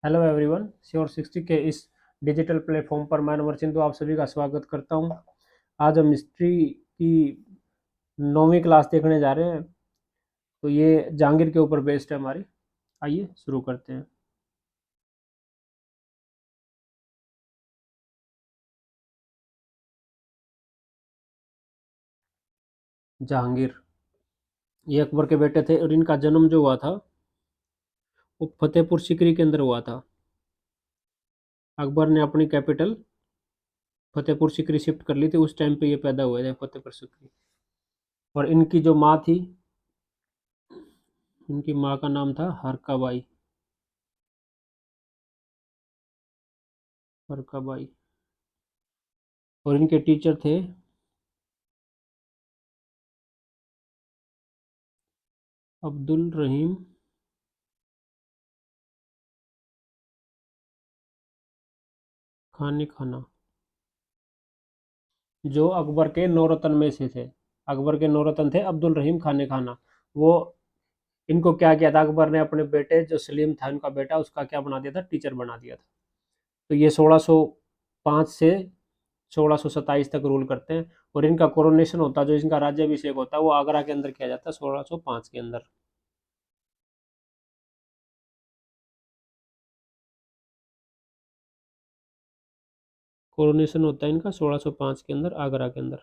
Hello everyone, sure 60 के इस digital platform पर मैं नंबर चिंटू आप सभी का स्वागत करता हूं। आज हम हिस्ट्री की 9वीं क्लास देखने जा रहे हैं। तो ये जहांगीर के ऊपर बेस्ड है हमारी। आइए शुरू करते हैं। जहांगीर ये अकबर के बेटे थे और इनका जन्म जो हुआ था वो फतेहपुर सीकरी के अंदर हुआ था। अकबर ने अपनी कैपिटल फतेहपुर सीकरी शिफ्ट कर ली थी, उस टाइम पे ये पैदा हुए थे फतेहपुर सीकरी। और इनकी जो माँ थी, इनकी माँ का नाम था हरकाबाई। हरकाबाई। और इनके टीचर थे अब्दुल रहीम खाने खाना, जो अकबर के नौरतन में से थे। अकबर के नौरतन थे अब्दुल रहीम खाने खाना। वो इनको क्या किया था, अकबर ने अपने बेटे जो सलीम था इनका बेटा, उसका क्या बना दिया था, टीचर बना दिया था। तो ये 1605 से 1627 तक रूल करते हैं। और इनका कोरोनेशन होता है, जो इनका राज्याभिषेक होता है वो आगरा के अंदर किया जाता है 1605 के अंदर। कोरोनेशन होता है इनका 1605 के अंदर आगरा के अंदर।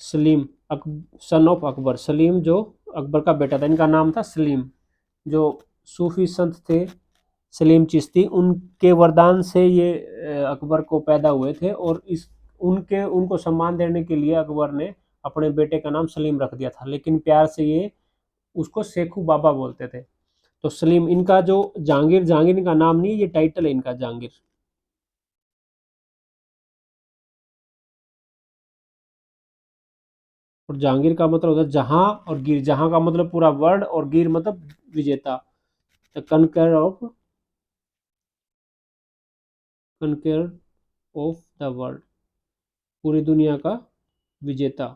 सलीम अक, सन ऑफ अकबर, सलीम जो अकबर का बेटा था, इनका नाम था सलीम। जो सूफी संत थे सलीम चिश्ती, उनके वरदान से ये अकबर को पैदा हुए थे। और इस उनके उनको सम्मान देने के लिए अकबर ने अपने बेटे का नाम सलीम रख दिया था, लेकिन प्यार से ये उसको शेखू बाबा बोलते थे। तो सलीम इनका जो जहांगीर, जहांगीर इनका नाम नहीं, ये टाइटल है इनका जहांगीर। और जहांगीर का मतलब होता है जहां, और गिर, जहां का मतलब पूरा वर्ड, और गिर मतलब विजेता। The conquer of, conquer of the world, पूरी दुनिया का विजेता,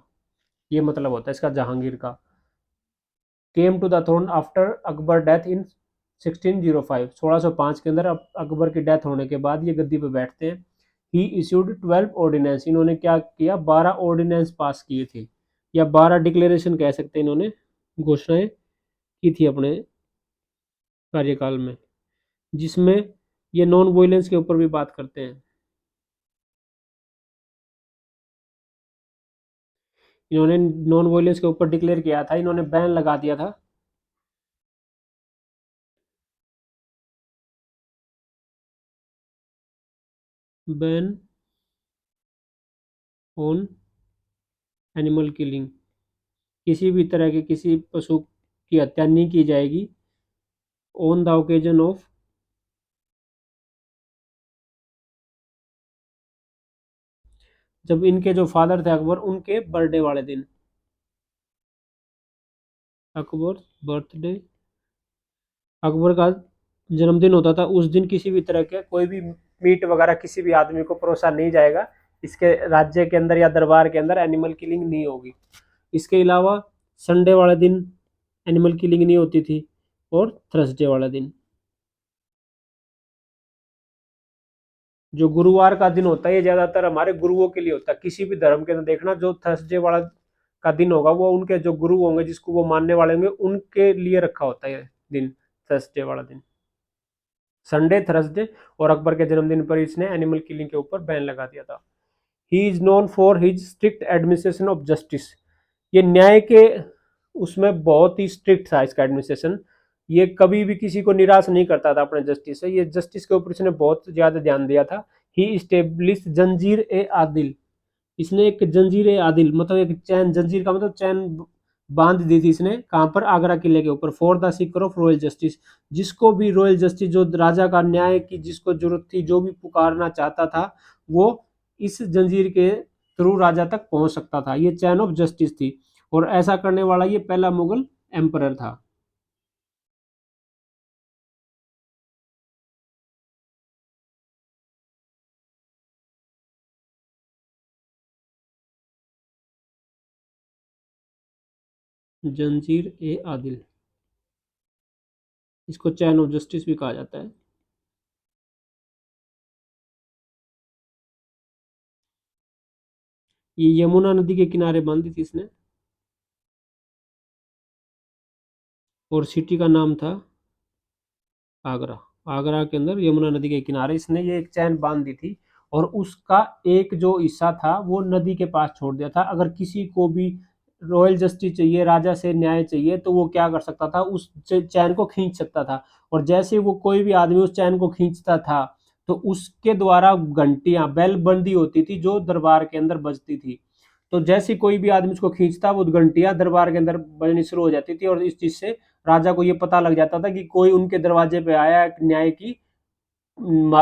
ये मतलब होता है इसका जहांगीर का। Came to the throne after Akbar death in 1605, 1605 के अंदर अकबर की डेथ होने के बाद ये गद्दी पे बैठते हैं। ही इश्यूड 12 ऑर्डिनेंस, इन्होंने क्या किया, 12 ऑर्डिनेंस पास किए थे, या 12 डिक्लेरेशन कह सकते हैं, इन्होंने घोषणाएं की थी अपने कार्यकाल में, जिसमें ये नॉन वायलेंस के ऊपर भी बात करते हैं। इन्होंने नॉन वायलेंस के ऊपर डिक्लेयर किया था, इन्होंने बैन लगा दिया था। बैन ऑन एनिमल किलिंग, किसी भी तरह के किसी पशु की हत्या नहीं की जाएगी। ऑन द ओकेजन ऑफ, जब इनके जो फादर थे अकबर, उनके बर्थडे वाले दिन, अकबर बर्थडे, अकबर का जन्मदिन होता था उस दिन किसी भी तरह के कोई भी मीट वगैरह किसी भी आदमी को परोसा नहीं जाएगा। इसके राज्य के अंदर या दरबार के अंदर एनिमल किलिंग नहीं होगी। इसके अलावा संडे वाले दिन एनिमल किलिंग नहीं होती थी, और थर्सडे वाला दिन, जो गुरुवार का दिन होता है, ये ज्यादातर हमारे गुरुओं के लिए होता है। किसी भी धर्म के अंदर देखना, जो थर्सडे वाला का दिन होगा वो उनके जो गुरु होंगे, जिसको वो मानने वाले होंगे, उनके लिए रखा होता है दिन, थर्सडे वाला दिन, संडे थर्सडे। और अकबर के जन्मदिन पर इसने एनिमल किलिंग के ऊपर बैन लगा दिया था। He is known for his strict administration of justice, ये न्याय के उसमें बहुत ही स्ट्रिक्ट था इसका एडमिनिस्ट्रेशन। ये कभी भी किसी को निराश नहीं करता था अपने जस्टिस से, ये जस्टिस के ऊपर इसने बहुत ज्यादा ध्यान दिया था। ही इस्टेब्लिश जंजीर ए आदिल, इसने एक जंजीर ए आदिल मतलब एक चैन, जंजीर का मतलब चैन बांध दी थी इसने, कहाँ पर, आगरा किले के ऊपर, for the seeker of royal justice. जिसको भी रॉयल जस्टिस, जो राजा का न्याय की जिसको जरूरत थी, जो भी पुकारना चाहता था, वो इस जंजीर के थ्रू राजा तक पहुंच सकता था। ये चैन ऑफ जस्टिस थी, और ऐसा करने वाला ये पहला मुगल एम्परर था। जंजीर ए आदिल, इसको चैन ऑफ जस्टिस भी कहा जाता है। ये यमुना नदी के किनारे बांधी थी इसने, और सिटी का नाम था आगरा। आगरा के अंदर यमुना नदी के किनारे इसने ये एक चैन बांध दी थी, और उसका एक जो हिस्सा था वो नदी के पास छोड़ दिया था। अगर किसी को भी रॉयल जस्टिस चाहिए, राजा से न्याय चाहिए, तो वो क्या कर सकता था, उस चैन को खींच सकता था। और जैसे वो कोई भी आदमी उस चैन को खींचता था, तो उसके द्वारा घंटियां, बेल बंदी होती थी जो दरबार के अंदर बजती थी। तो जैसे कोई भी आदमी उसको खींचता, वो घंटियां दरबार के अंदर बजनी शुरू हो जाती थी, और इस चीज से राजा को ये पता लग जाता था कि कोई उनके दरवाजे पे आया है, न्याय की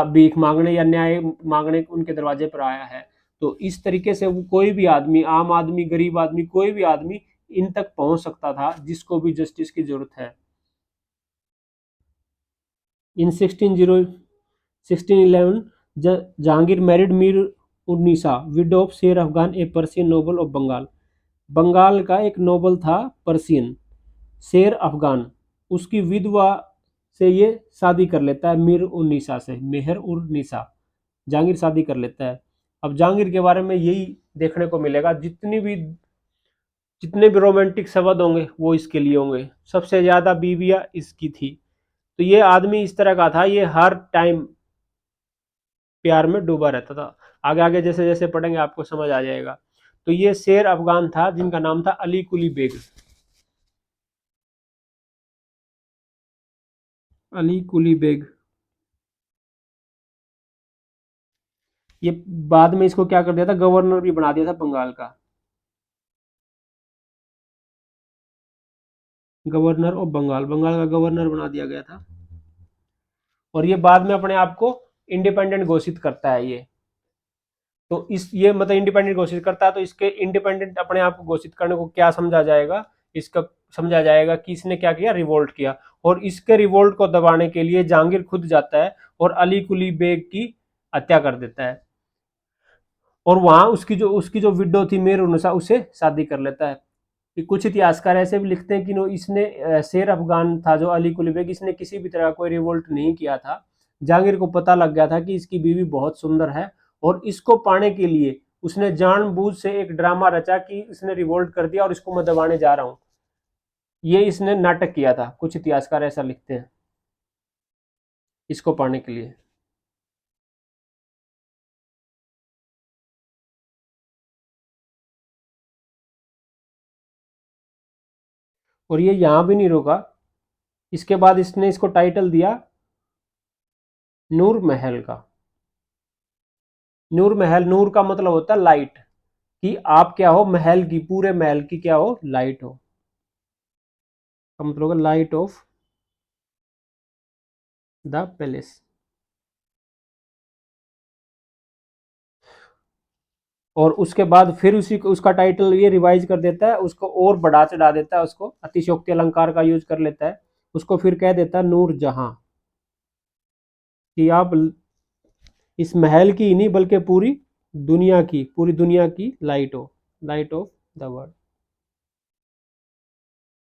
भीख मांगने या न्याय मांगने उनके दरवाजे पर आया है। तो इस तरीके से वो कोई भी आदमी, आम आदमी, गरीब आदमी, कोई भी आदमी इन तक पहुंच सकता था जिसको भी जस्टिस की जरूरत है। In 1611 Jahangir married Mehr Unnisa, widow of Sher Afghan, a Persian noble of Bengal. Bengal का एक नोबल था पर्सियन, शेर अफगान, उसकी विधवा से ये शादी कर लेता है, मीर उन्नीसा से, मेहर उर निसा। जहांगीर शादी कर लेता है। अब जहांगीर के बारे में यही देखने को मिलेगा, जितने भी रोमांटिक शब्द होंगे वो इसके लिए होंगे। सबसे ज्यादा बीवियां इसकी थी। तो ये आदमी इस तरह का था, ये हर टाइम प्यार में डूबा रहता था। आगे आगे जैसे जैसे पढ़ेंगे आपको समझ आ जाएगा। तो ये शेर अफगान था जिनका नाम था अली कुली बेग। अली कुली बेग। ये बाद में इसको क्या कर दिया था, गवर्नर भी बना दिया था बंगाल का, गवर्नर ऑफ बंगाल, बंगाल का गवर्नर बना दिया गया था। और ये बाद में अपने आप को इंडिपेंडेंट घोषित करता है ये। तो इस ये मतलब इंडिपेंडेंट घोषित करता है, तो इसके इंडिपेंडेंट अपने आप को घोषित करने को क्या समझा जाएगा, इसका समझा जाएगा कि इसने क्या किया, रिवोल्ट किया। और इसके रिवोल्ट को दबाने के लिए जहांगीर खुद जाता है और अली कुली बेग की हत्या कर देता है। और वहां उसकी जो विडो थी मेर उन्निसा, उसे शादी कर लेता है। कि कुछ इतिहासकार ऐसे भी लिखते हैं कि इसने शेर अफगान था जो अली कुली बेग, इसने किसी भी तरह का कोई रिवोल्ट नहीं किया था। जहांगीर को पता लग गया था कि इसकी बीवी बहुत सुंदर है, और इसको पाने के लिए उसने जानबूझ से एक ड्रामा रचा कि इसने रिवोल्ट कर दिया और इसको मैं दबाने जा रहा हूं। ये इसने नाटक किया था, कुछ इतिहासकार ऐसा लिखते हैं, इसको पाने के लिए। और ये यहां भी नहीं रुका, इसके बाद इसने इसको टाइटल दिया नूर महल का। नूर महल, नूर का मतलब होता है लाइट, कि आप क्या हो, महल की, पूरे महल की क्या हो, लाइट हो। का मतलब होगा लाइट ऑफ द पैलेस। और उसके बाद फिर उसी को उसका टाइटल ये रिवाइज कर देता है, उसको और बढ़ा चढ़ा देता है, उसको अतिशयोक्ति अलंकार का यूज कर लेता है। उसको फिर कह देता है नूर जहां, कि आप इस महल की ही नहीं बल्कि पूरी दुनिया की लाइट हो, लाइट ऑफ द वर्ल्ड।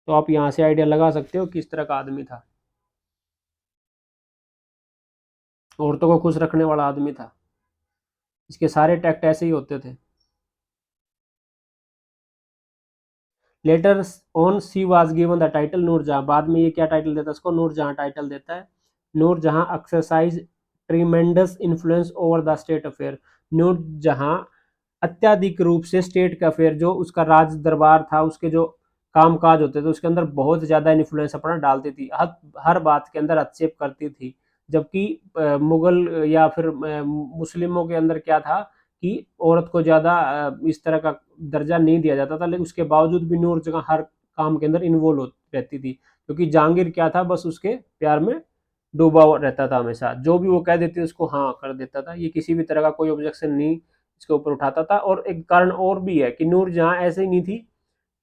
तो आप यहां से आइडिया लगा सकते हो किस तरह का आदमी था। औरतों को खुश रखने वाला आदमी था। इसके सारे टैक्ट ऐसे ही होते थे। Later on she was given the title Nur Jahan, बाद में ये क्या टाइटल देता है उसको, नूरजहां टाइटल देता है। Nur Jahan exercise tremendous influence over the state affair. Nur Jahan अत्याधिक रूप से स्टेट का अफेयर, जो उसका राज दरबार था, उसके जो काम काज होते थे उसके अंदर बहुत ज्यादा इन्फ्लुएंस अपना डालती थी, हर बात के अंदर हस्तक्षेप करती थी। जबकि मुगल या फिर मुस्लिमों के अंदर क्या था कि औरत को ज्यादा इस तरह का दर्जा नहीं दिया जाता था, लेकिन उसके बावजूद भी नूर जहां हर काम के अंदर इन्वॉल्व रहती थी, क्योंकि जहांगीर क्या था, बस उसके प्यार में डूबा रहता था हमेशा। जो भी वो कह देती उसको हाँ कर देता था, ये किसी भी तरह का कोई ऑब्जेक्शन नहीं इसके ऊपर उठाता था। और एक कारण और भी है कि नूर जहां ऐसे ही नहीं थी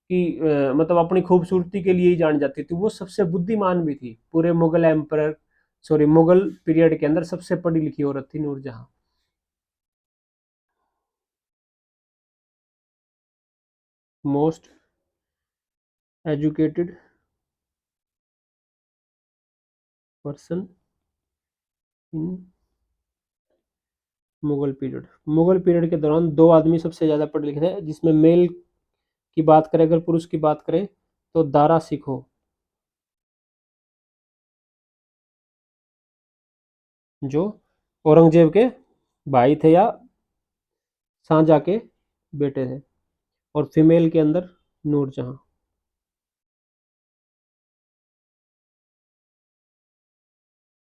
कि मतलब अपनी खूबसूरती के लिए ही जानी जाती थी, वो सबसे बुद्धिमान भी थी। पूरे Mughal emperor sorry Mughal period के अंदर सबसे पढ़ी लिखी औरत थी नूर जहां। Most educated person in Mughal period के दौरान दो आदमी सबसे ज्यादा पढ़े लिखे थे, जिसमें मेल की बात करें, अगर पुरुष की बात करें तो दारा सिखो, जो औरंगजेब के भाई थे या शाहजहाँ के बेटे थे। और फीमेल के अंदर नूरजहां।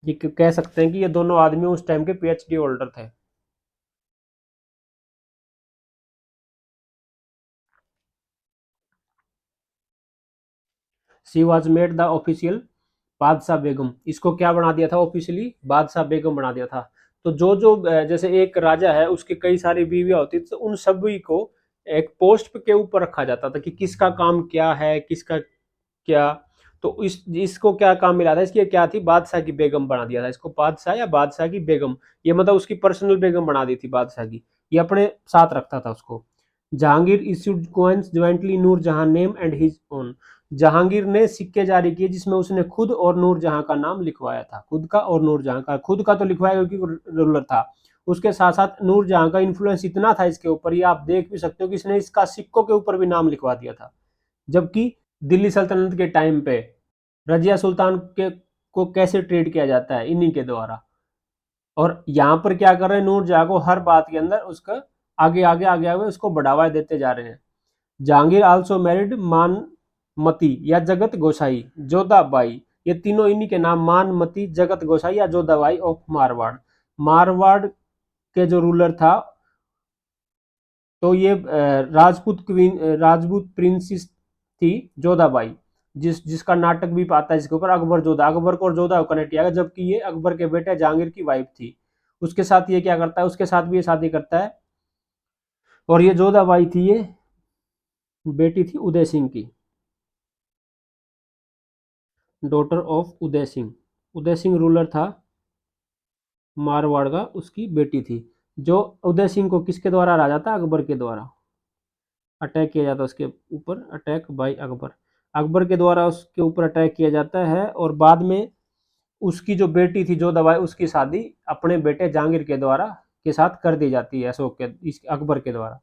ये कह सकते हैं कि ये दोनों आदमी उस टाइम के पीएचडी होल्डर थे। She was made the official बादशाह बेगम, इसको क्या बना दिया था ऑफिशियली, बादशाह बेगम बना दिया था। तो जो जो जैसे एक राजा है उसकी कई सारी बीवियां होती थी, तो उन सभी को एक पोस्ट के ऊपर रखा जाता था कि किसका काम क्या है, किसका क्या। तो इसको क्या काम मिला था, इसकी क्या थी, बादशाह की बेगम बना दिया था इसको, बादशाह या बादशाह की बेगम। ये मतलब उसकी पर्सनल बेगम बना दी थी बादशाह की, ये अपने साथ रखता था उसको। जहांगीर इश्यूड कॉइन्स ज्वाइंटली नूर जहां name and his own, Jahangir ने सिक्के जारी किए जिसमें उसने खुद और नूरजहां का नाम लिखवाया था, खुद का और नूरजहां का। खुद का तो लिखवाया क्योंकि रूलर था, उसके साथ साथ नूरजहां का इन्फ्लुएंस इतना था इसके ऊपर, ये आप देख भी सकते हो कि इसने इसका सिक्कों के ऊपर भी नाम लिखवा दिया था। जबकि दिल्ली सल्तनत के टाइम पे रजिया सुल्तान के को कैसे ट्रीट किया जाता है, इन्हीं के द्वारा। और यहाँ पर क्या कर रहे हैं, नूरजहां को हर बात के अंदर उसका आगे आगे आगे आगे उसको बढ़ावा देते जा रहे हैं। जहांगीर आल्सो मैरिड मानमती या जगत गोसाई जोधाबाई, ये तीनों इन्हीं के नाम, मानमती, जगत गोसाई या जोधाबाई ऑफ मारवाड़। मारवाड़ के जो रूलर था, तो ये राजपूत क्वीन, राजपूत प्रिंसेस थी जोधाबाई, जिसका नाटक भी आता है इसके ऊपर, अकबर जोधा। अकबर को और जोधा को कनेक्ट किया गया, जबकि ये अकबर के बेटे जहांगीर की वाइफ थी। उसके साथ ये क्या करता है, उसके साथ भी ये शादी करता है। और ये जोधाबाई थी, ये बेटी थी उदय सिंह की, daughter of Uday Singh. Uday Singh ruler था मारवाड़ का, उसकी बेटी थी। जो उदय सिंह को किसके द्वारा हराया जाता, अकबर के द्वारा अटैक किया जाता है उसके ऊपर, अटैक बाय अकबर। अकबर के द्वारा उसके ऊपर अटैक किया जाता है, और बाद में उसकी जो बेटी थी जो दवाई, उसकी शादी अपने बेटे जहांगीर के द्वारा के साथ कर दी जाती है, अशोक के, इस अकबर के द्वारा।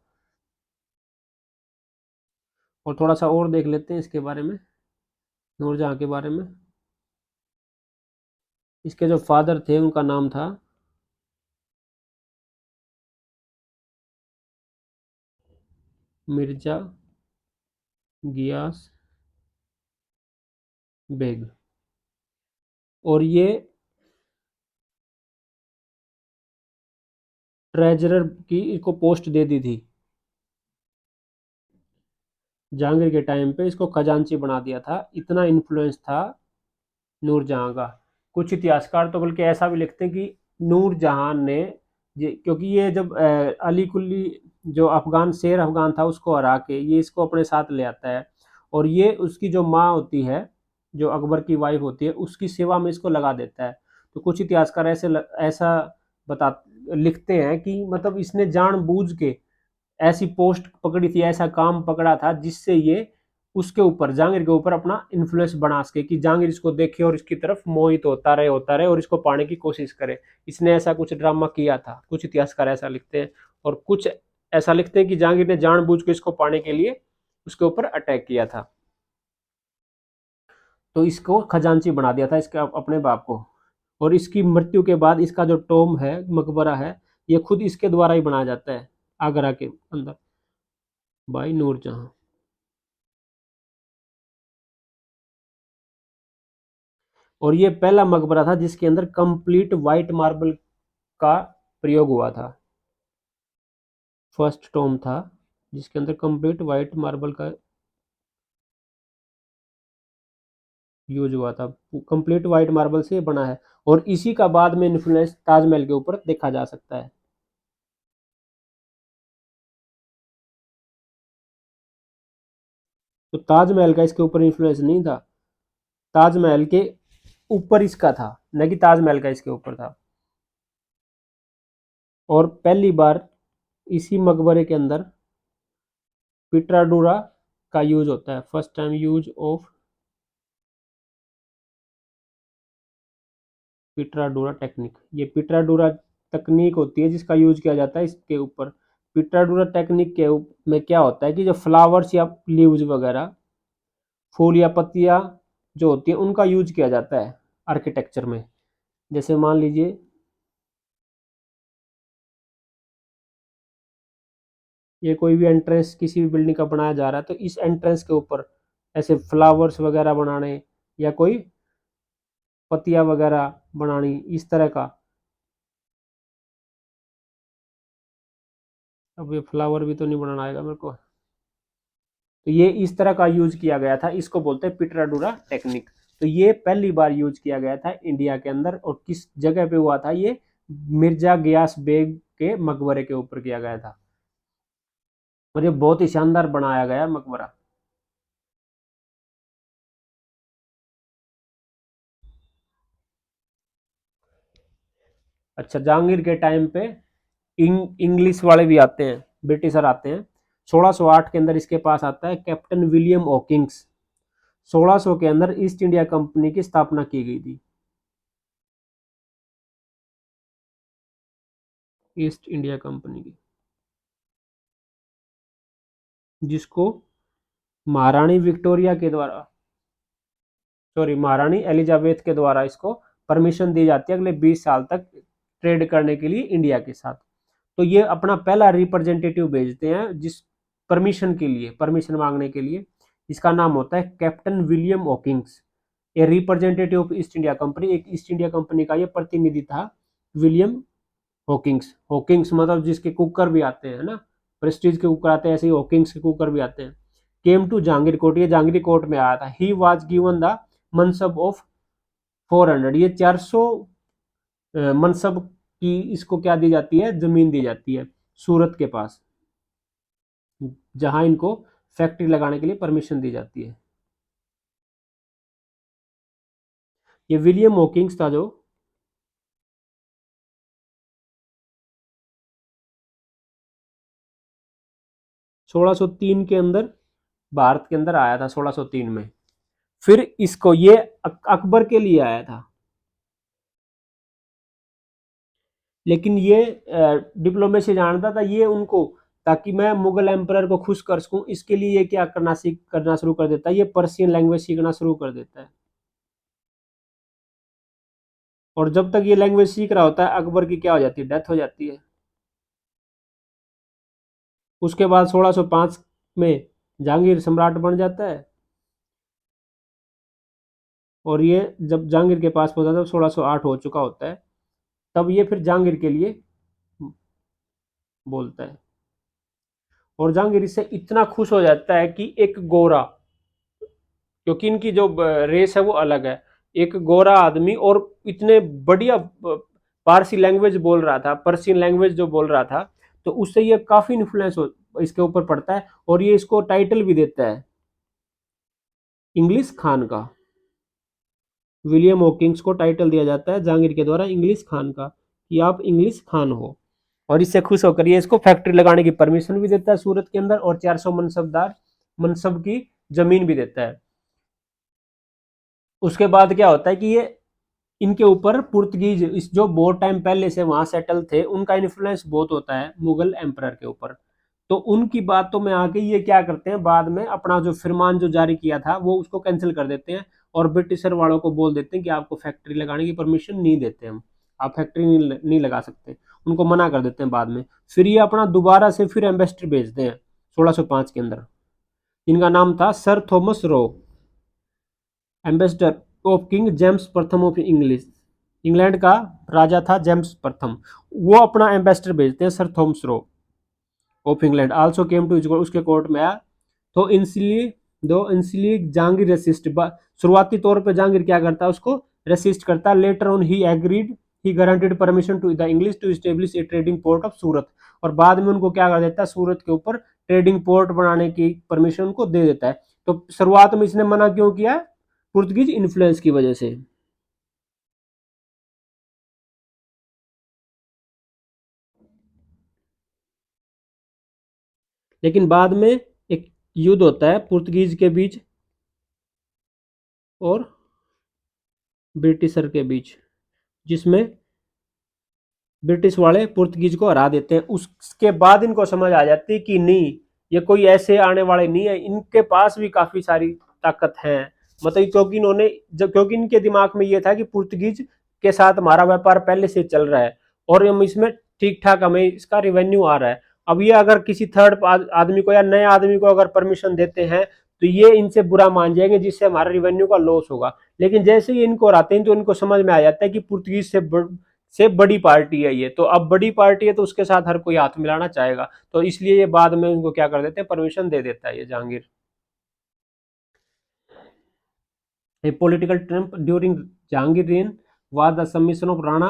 और थोड़ा सा और देख लेते हैं इसके बारे में, नूरजहां के बारे में। इसके जो फादर थे उनका नाम था मिर्जा गियास बेग। और ये ट्रेजरर की इसको पोस्ट दे दी थी जहांगीर के टाइम पे, इसको खजांची बना दिया था, इतना इन्फ्लुएंस था नूरजहां का। कुछ इतिहासकार तो बल्कि ऐसा भी लिखते हैं कि नूरजहां ने क्योंकि ये जब अली कुली जो अफगान शेर अफगान था उसको हरा के ये इसको अपने साथ ले आता है, और ये उसकी जो माँ होती है, जो अकबर की वाइफ होती है, उसकी सेवा में इसको लगा देता है। तो कुछ इतिहासकार ऐसा बता लिखते हैं कि मतलब इसने जानबूझ के ऐसी पोस्ट पकड़ी थी, ऐसा काम पकड़ा था, जिससे ये उसके ऊपर, जहांगीर के ऊपर अपना इन्फ्लुएंस बना सके, कि जहांगीर इसको देखे और इसकी तरफ मोहित होता रहे और इसको पाने की कोशिश करे। इसने ऐसा कुछ ड्रामा किया था, कुछ इतिहासकार ऐसा लिखते हैं। और कुछ ऐसा लिखते हैं कि जहांगीर ने जानबूझ के इसको पाने के लिए उसके ऊपर अटैक किया था। तो इसको खजांची बना दिया था इसके अपने बाप को। और इसकी मृत्यु के बाद इसका जो टोम है, मकबरा है, ये खुद इसके द्वारा ही बनाया जाता है, आगरा के अंदर, भाई नूरजहां। और ये पहला मकबरा था जिसके अंदर कंप्लीट वाइट मार्बल का प्रयोग हुआ था। फर्स्ट टॉम था जिसके अंदर कंप्लीट वाइट मार्बल का यूज हुआ था, कंप्लीट वाइट मार्बल से बना है। और इसी का बाद में इन्फ्लुएंस ताजमहल के ऊपर देखा जा सकता है। तो ताजमहल का इसके ऊपर इन्फ्लुएंस नहीं था, ताजमहल के ऊपर इसका था, न कि ताजमहल का इसके ऊपर था। और पहली बार इसी मकबरे के अंदर पिट्राडूरा का यूज होता है, first time use of pietra dura technique, ये पिट्राडूरा तकनीक होती है जिसका यूज किया जाता है इसके ऊपर। पिट्राडूरा टेक्निक में क्या होता है कि जो फ्लावर्स या लीव्स वगैरह, फूल या पत्तियां जो होती है उनका यूज किया जाता है आर्किटेक्चर में। जैसे मान लीजिए ये कोई भी एंट्रेंस किसी भी बिल्डिंग का बनाया जा रहा है, तो इस एंट्रेंस के ऊपर ऐसे फ्लावर्स वगैरह बनाने या कोई पत्तियां वगैरह बनानी, इस तरह का। अब ये फ्लावर भी तो नहीं बनाना आएगा मेरे को। तो ये इस तरह का यूज किया गया था, इसको बोलते हैं पिट्राडूरा टेक्निक। तो ये पहली बार यूज किया गया था इंडिया के अंदर, और किस जगह पे हुआ था ये? मिर्जा गियास बेग के मकबरे के ऊपर किया गया था, और ये बहुत ही शानदार बनाया गया मकबरा। अच्छा, जहांगीर के टाइम पे इंग्लिश वाले भी आते हैं, ब्रिटिशर आते हैं। 1608 के अंदर इसके पास आता है कैप्टन विलियम हॉकिंग्स। 1600 के अंदर ईस्ट इंडिया कंपनी की स्थापना की गई थी। ईस्ट इंडिया कंपनी की, जिसको महारानी विक्टोरिया के द्वारा, सॉरी, महारानी एलिजाबेथ के द्वारा इसको परमिशन दी जाती है अगले 20 साल तक ट्रेड करने के लिए इंडिया के साथ। तो ये अपना पहला रिप्रेजेंटेटिव भेजते हैं जिस परमिशन के लिए, परमिशन मांगने के लिए। इसका नाम होता है कैप्टन विलियम हॉकिंग्स। ये representative of east India company, एक ईस्ट इंडिया कंपनी का ये प्रतिनिधि था, विलियम हॉकिंग्स। हॉकिंग्स मतलब जिसके कुकर भी आते हैं ना, प्रेस्टीज के कुकर आते हैं, ऐसे ही हॉकिंग्स के कुकर भी आते हैं। केम टू जहांगीर कोर्ट, ये जहांगीर कोर्ट में आया था। He was given the mansab of 400, ये 400 मनसब की इसको क्या दी जाती है? जमीन दी जाती है सूरत के पास, जहां इनको फैक्ट्री लगाने के लिए परमिशन दी जाती है। ये विलियम हॉकिंग्स था जो 1603 के अंदर भारत के अंदर आया था, 1603 में। फिर इसको ये अकबर के लिए आया था, लेकिन ये डिप्लोमेसी जानता था ये उनको, ताकि मैं मुगल एम्परर को खुश कर सकूं, इसके लिए ये क्या करना शुरू कर देता है, ये पर्शियन लैंग्वेज सीखना शुरू कर देता है। और जब तक ये लैंग्वेज सीख रहा होता है, अकबर की क्या हो जाती है? डेथ हो जाती है। उसके बाद 1605 में जहांगीर सम्राट बन जाता है, और ये जब जहांगीर के पास पहुंचा तब 1608 हो चुका होता है। तब ये फिर जहांगीर के लिए बोलता है, और जहांगीर इससे इतना खुश हो जाता है कि एक गोरा, क्योंकि इनकी जो रेस है वो अलग है, एक गोरा आदमी और इतने बढ़िया पारसी लैंग्वेज बोल रहा था, पर्शियन लैंग्वेज जो बोल रहा था, तो उससे ये काफी इन्फ्लुएंस इसके ऊपर पड़ता है, और ये इसको टाइटल भी देता है इंग्लिश खान का। विलियम हॉकिंग्स को टाइटल दिया जाता है जहांगीर के द्वारा इंग्लिश खान का, कि आप इंग्लिश खान हो। और इससे खुश होकर ये इसको फैक्ट्री लगाने की परमिशन भी देता है सूरत के अंदर, और 400 मनसबदार मनसब की जमीन भी देता है। उसके बाद क्या होता है कि ये इनके ऊपर पुर्तगीज, इस जो बहुत टाइम पहले से वहां सेटल थे, उनका इन्फ्लुएंस बहुत होता है मुगल एम्परर के ऊपर। तो उनकी बातों में आके ये क्या करते हैं, बाद में अपना जो फरमान जो जारी किया था वो उसको कैंसिल कर देते हैं, और ब्रिटिशर वालों को बोल देते हैं कि आपको फैक्ट्री लगाने की परमिशन नहीं देते हम, आप फैक्ट्री नहीं लगा सकते, उनको मना कर देते हैं बाद में। फिर ये अपना दोबारा से फिर एम्बेसडर भेजते हैं 1605 के अंदर, जिनका नाम था sir Thomas row, ambassador of king James प्रथम ऑफ इंग्लिश। इंग्लैंड का राजा था जेम्स प्रथम, वो अपना एम्बेसडर भेजते हैं sir Thomas Roe of England, also came to, उसके कोर्ट में आया। तो इंसली दो इंसली जहांगीर रेसिस्ट, शुरुआती तौर पे जहांगीर क्या करता है, उसको रेसिस्ट करता है। Later on he agreed, he guaranteed permission to the English to establish a trading port of Surat, और बाद में उनको क्या कर देता है, सूरत के ऊपर ट्रेडिंग पोर्ट बनाने की परमिशन उनको दे देता है। तो शुरुआत में इसने मना क्यों किया? पुर्तगीज इन्फ्लुएंस की वजह से। लेकिन बाद में एक युद्ध होता है पुर्तगीज के बीच और ब्रिटिशर के बीच, जिसमें ब्रिटिश वाले पुर्तगीज को हरा देते हैं। उसके बाद इनको समझ आ जाती है कि नहीं, ये कोई ऐसे आने वाले नहीं है, इनके पास भी काफी सारी ताकत है। मतलब क्योंकि इन्होंने जब क्योंकि इनके दिमाग में ये था कि पुर्तगीज के साथ हमारा व्यापार पहले से चल रहा है और हम इसमें ठीक ठाक हमें इसका रिवेन्यू आ रहा है। अब ये अगर किसी थर्ड आदमी को या नए आदमी को अगर परमिशन देते हैं तो ये इनसे बुरा मान जाएंगे, जिससे हमारा रिवेन्यू का लॉस होगा। लेकिन जैसे ही इनको हराते हैं तो इनको समझ में आ जाता है कि पुर्तगीज से बड़ी पार्टी है ये, तो अब बड़ी पार्टी है तो उसके साथ हर कोई हाथ मिलाना चाहेगा, तो इसलिए ये बाद में उनको क्या कर देते हैं, परमिशन दे देता है ये Jahangir. A political triumph during Jahangir reign was the submission of Rana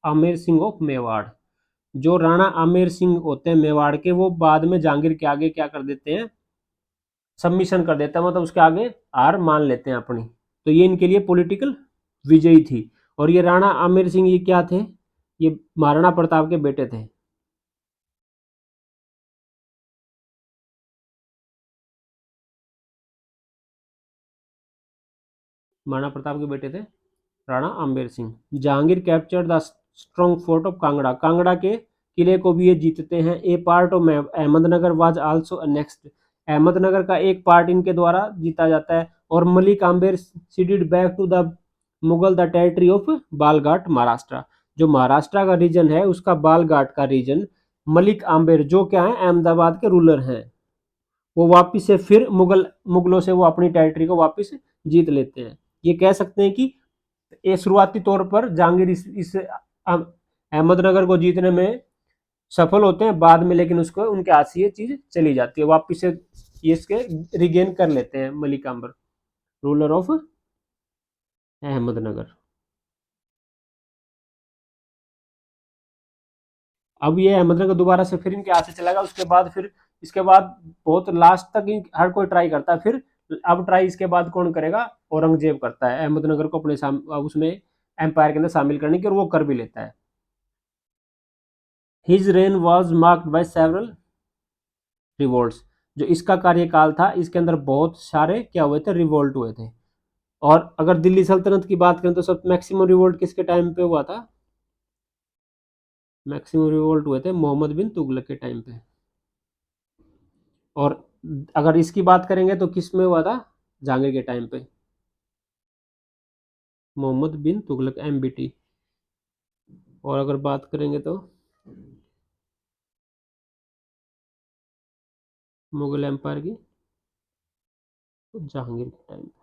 Amar Singh of Mewar. जो राणा आमेर सिंह होते हैं मेवाड़ के, वो बाद में जहांगीर के आगे क्या कर देते हैं, सबमिशन कर देता है, मतलब उसके आगे हार मान लेते हैं अपनी। तो ये इनके लिए पॉलिटिकल विजयी थी। और ये राणा आमेर सिंह ये क्या थे, ये महाराणा प्रताप के बेटे थे। महाराणा प्रताप के बेटे थे Rana Amar Singh. Jahangir captured the strong fort of Kangra. Kangra के किले को भी ये जीतते हैं। A part of Ahmednagar was also annexed. Ahmednagar का एक पार्ट इनके द्वारा जीता जाता है। और Malik Ambar ceded back to the Mughal the territory of Balaghat Maharashtra. जो महाराष्ट्र का रीजन है उसका बालघाट का रीजन मलिक आम्बेर जो क्या है अहमदाबाद के रूलर हैं, वो वापिस से फिर मुगलों से वो अपनी टेरिटरी को वापिस जीत लेते हैं। ये कह सकते हैं कि ये शुरुआती तौर पर जहांगीर इस अहमदनगर को जीतने में सफल होते हैं बाद में, लेकिन उसको उनके हाथ से ये चीज चली जाती है, वापिस से ये इसके रिगेन कर लेते हैं मलिक अंबर, रूलर ऑफ अहमदनगर। अब ये अहमदनगर दोबारा से फिर इनके हाथ से चला गया। उसके बाद फिर इसके बाद बहुत लास्ट तक हर कोई ट्राई करता है। फिर अब ट्राई इसके बाद कौन करेगा, औरंगजेब करता है अहमदनगर को अपने उसमें एम्पायर के अंदर शामिल करने की, और वो कर भी लेता है। His rain was marked by several revolts. जो इसका कार्यकाल था इसके अंदर बहुत सारे क्या हुए थे, रिवोल्ट हुए थे। और अगर दिल्ली सल्तनत की बात करें तो सब मैक्सिमम रिवोल्ट किसके टाइम पे हुआ था, मैक्सिमम रिवोल्ट हुए थे मोहम्मद बिन तुगलक के टाइम पे। और अगर इसकी बात करेंगे तो किस में हुआ था, जहांगीर के टाइम पे, मोहम्मद बिन तुगलक एमबीटी। और अगर बात करेंगे तो मुगल एम्पायर की, तो जहांगीर के टाइम पे।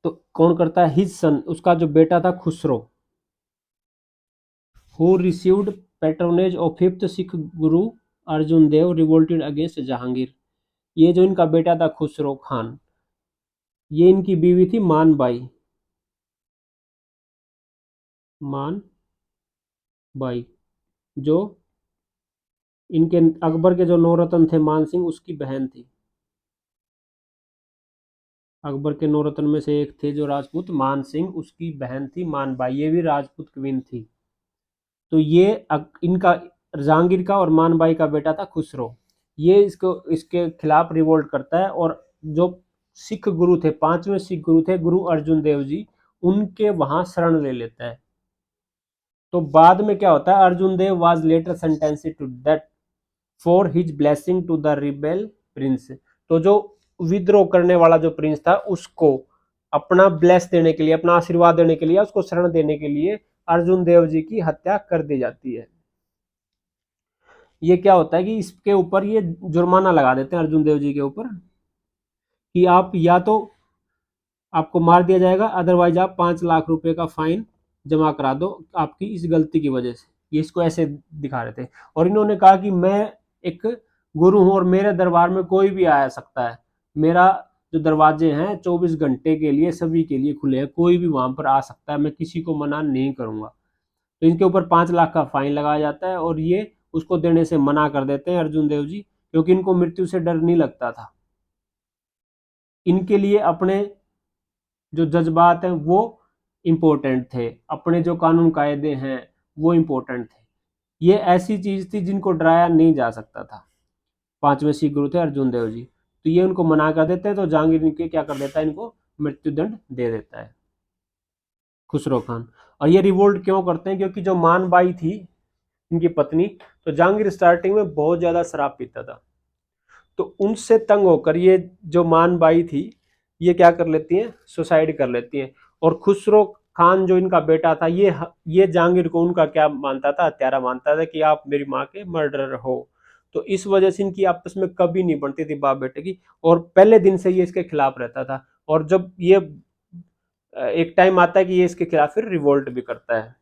तो कौन करता है, हिज सन, उसका जो बेटा था Khusro, who received patronage of fifth Sikh Guru Arjun Dev revolted against Jahangir. ये जो इनका बेटा था खुसरो खान, ये इनकी बीवी थी मान बाई, मान बाई, जो इनके अकबर के जो नौरत्न थे मान सिंह उसकी बहन थी। अकबर के नौरत्न में से एक थे जो राजपूत मान सिंह, उसकी बहन थी मान बाई, ये भी राजपूत क्वीन थी। तो ये इनका जहांगीर का और मान बाई का बेटा था खुसरो। ये इसको इसके खिलाफ रिवोल्ट करता है। और जो सिख गुरु थे, पांचवें सिख गुरु थे गुरु अर्जुन देव जी, उनके वहां शरण ले लेता है। तो बाद में क्या होता है, Arjun Dev was later sentenced to death for his blessing to the rebel prince. तो जो विद्रोह करने वाला जो प्रिंस था उसको अपना ब्लेस देने के लिए, अपना आशीर्वाद देने के लिए, उसको शरण देने के लिए अर्जुन देव जी की हत्या कर दी जाती है। ये क्या होता है कि इसके ऊपर ये जुर्माना लगा देते हैं अर्जुन देव जी के ऊपर कि आप या तो आपको मार दिया जाएगा, अदरवाइज आप 5 लाख रुपए का फाइन जमा करा दो आपकी इस गलती की वजह से। ये इसको ऐसे दिखा रहे थे। और इन्होंने कहा कि मैं एक गुरु हूं और मेरे दरबार में कोई भी आ सकता है। मेरा जो दरवाजे हैं 24 घंटे के लिए सभी के लिए खुले हैं, कोई भी वहां पर आ सकता है, मैं किसी को मना नहीं करूंगा। तो इनके ऊपर 5 लाख का फाइन लगाया जाता है और ये उसको देने से मना कर देते हैं अर्जुन देव जी, क्योंकि इनको मृत्यु से डर नहीं लगता था। इनके लिए अपने जो जज्बात हैं वो इम्पोर्टेंट थे, अपने जो कानून कायदे हैं वो इम्पोर्टेंट थे। ये ऐसी चीज थी जिनको डराया नहीं जा सकता था। 5वें सिख गुरु थे अर्जुन देव जी। तो ये उनको मना कर देते हैं, तो जहांगीर इनके क्या कर देता है, इनको मृत्युदंड दे देता है, खुसरो खान। और ये रिवोल्ट क्यों करते हैं, क्योंकि जो मान बाई थी इनकी पत्नी, तो जहांगीर स्टार्टिंग में बहुत ज्यादा शराब पीता था, तो उनसे तंग होकर ये जो मान बाई थी ये क्या कर लेती हैं, सुसाइड कर लेती हैं। और खुसरो खान जो इनका बेटा था, ये जहांगीर को उनका क्या मानता था, हत्यारा मानता था कि आप मेरी माँ के मर्डरर हो। तो इस वजह से इनकी आपस में कभी नहीं बनती थी बाप बेटे की, और पहले दिन से ये इसके खिलाफ रहता था। और जब ये एक टाइम आता है कि ये इसके खिलाफ फिर रिवोल्ट भी करता है,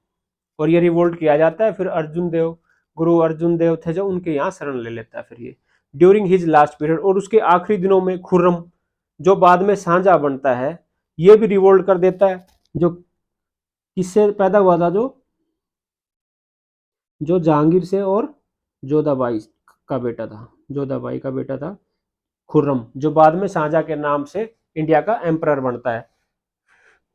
और ये रिवोल्ट किया जाता है, फिर अर्जुन देव, गुरु अर्जुन देव थे जो, उनके यहाँ शरण ले लेता है फिर ये ड्यूरिंग हिज लास्ट पीरियड। और उसके आखिरी दिनों में खुर्रम जो बाद में साझा बनता है, ये भी रिवोल्ट कर देता है, जो किससे पैदा हुआ था, जो जो जहांगीर से और जोधाबाई का बेटा था, जोधाबाई का बेटा था खुर्रम, जो बाद में शाहजहां के नाम से इंडिया का एम्परर बनता है,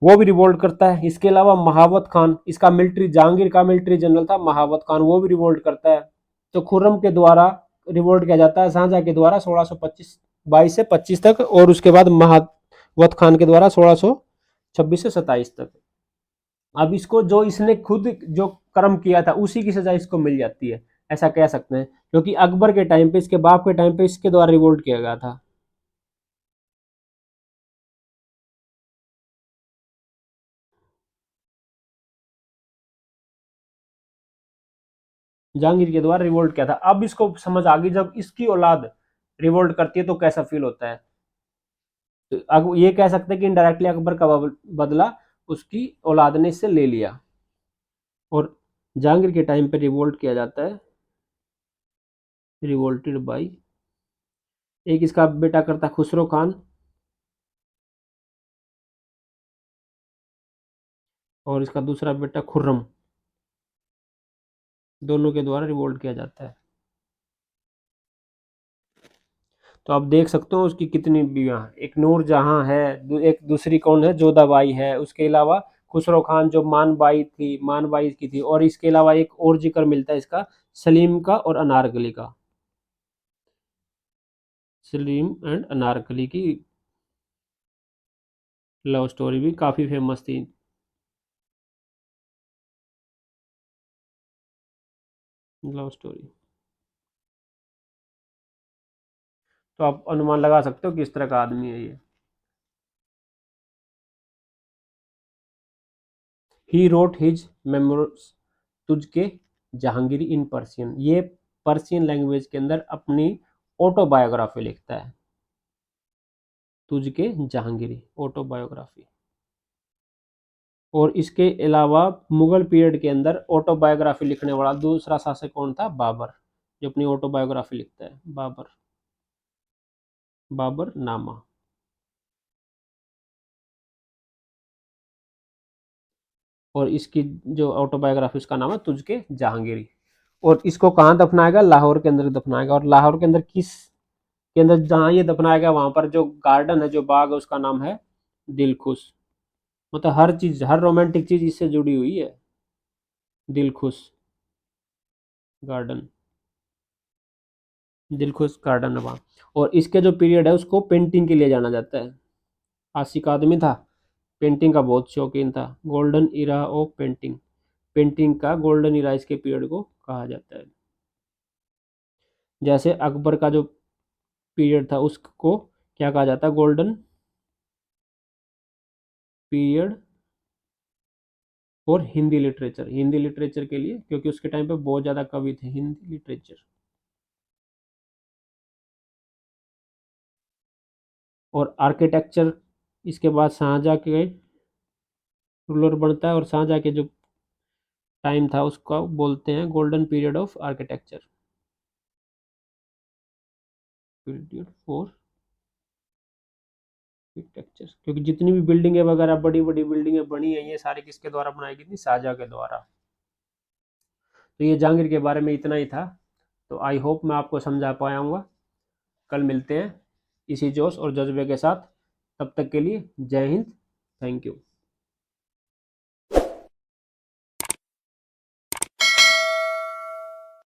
वो भी रिवोल्ट करता है। इसके अलावा महावत खान, इसका मिलिट्री, जहांगीर का मिलिट्री जनरल था महावत खान, वो भी रिवोल्ट करता है। तो खुर्रम के द्वारा रिवोल्ट किया जाता है, शाहजहां के द्वारा 1625 22 से 25 तक, और उसके बाद महावत खान के द्वारा 1626 से 27 तक। अब इसको जो इसने खुद जो कर्म किया था उसी की सजा इसको मिल जाती है, ऐसा कह सकते हैं, क्योंकि अकबर के टाइम पे, इसके बाप के टाइम पे इसके द्वारा रिवोल्ट किया गया था। जहांगीर के द्वारा रिवोल्ट किया था। अब इसको समझ आ गई, जब इसकी औलाद रिवोल्ट करती है तो कैसा फील होता है। तो अब ये कह सकते हैं कि इनडायरेक्टली अकबर का बदला उसकी औलाद ने इससे ले लिया। और जहांगीर के टाइम पे रिवोल्ट किया जाता है, रिवोल्टेड बाई, एक इसका बेटा करता खुसरो खान, और इसका दूसरा बेटा खुर्रम, दोनों के द्वारा रिवोल्ट किया जाता है। तो आप देख सकते हो उसकी कितनी बीवियां, एक नूर जहां है, एक दूसरी कौन है, जोधाबाई है, उसके अलावा खुसरो खान जो मानबाई थी, मानबाई की थी, और इसके अलावा एक और जिक्र मिलता है इसका, सलीम का और अनारकली का, सलीम एंड अनारकली की लव स्टोरी भी काफी फेमस थी। लव स्टोरी, तो आप अनुमान लगा सकते हो किस तरह का आदमी है ये। He wrote his memories Tuzuk Jahangiri in Persian, ये पर्सियन लैंग्वेज के अंदर अपनी ऑटोबायोग्राफी लिखता है, तुझके जहांगीरी ऑटोबायोग्राफी। और इसके अलावा मुगल पीरियड के अंदर ऑटोबायोग्राफी लिखने वाला दूसरा शासक कौन था, बाबर, जो अपनी ऑटोबायोग्राफी लिखता है, बाबर, बाबर नामा। और इसकी जो ऑटोबायोग्राफी उसका नाम है तुझके जहांगीरी। और इसको कहाँ दफनाएगा, लाहौर के अंदर दफनाएगा। और लाहौर के अंदर किस के अंदर, जहाँ ये दफनाएगा वहां पर जो गार्डन है, जो बाग है, उसका नाम है दिलखुश। मतलब हर चीज, हर रोमांटिक चीज इससे जुड़ी हुई है, दिलखुश गार्डन, दिलखुश गार्डन है वहाँ। और इसके जो पीरियड है उसको पेंटिंग के लिए जाना जाता है, आशिक आदमी था, पेंटिंग का बहुत शौकीन था, golden era of painting, painting का गोल्डन इरा इसके पीरियड को कहा जाता है। जैसे अकबर का जो पीरियड था उसको क्या कहा जाता है, गोल्डन पीरियड और हिंदी लिटरेचर, हिंदी लिटरेचर के लिए, क्योंकि उसके टाइम पे बहुत ज़्यादा कवि थे हिंदी लिटरेचर। और आर्किटेक्चर, इसके बाद शाहजहाँ के रूलर बनता है, और शाहजहाँ के जो टाइम था उसका बोलते हैं golden period of architecture, period for architecture. क्योंकि जितनी भी बिल्डिंगें वगैरह, बड़ी बड़ी बिल्डिंगें बनी है, ये सारी किसके द्वारा बनाई गई थी, शाहजहाँ के द्वारा। तो ये जहांगीर के बारे में इतना ही था। तो आई होप मैं आपको समझा पाया हूँ। कल मिलते हैं इसी जोश और जज्बे के साथ, तब तक के लिए जय हिंद, थैंक यू।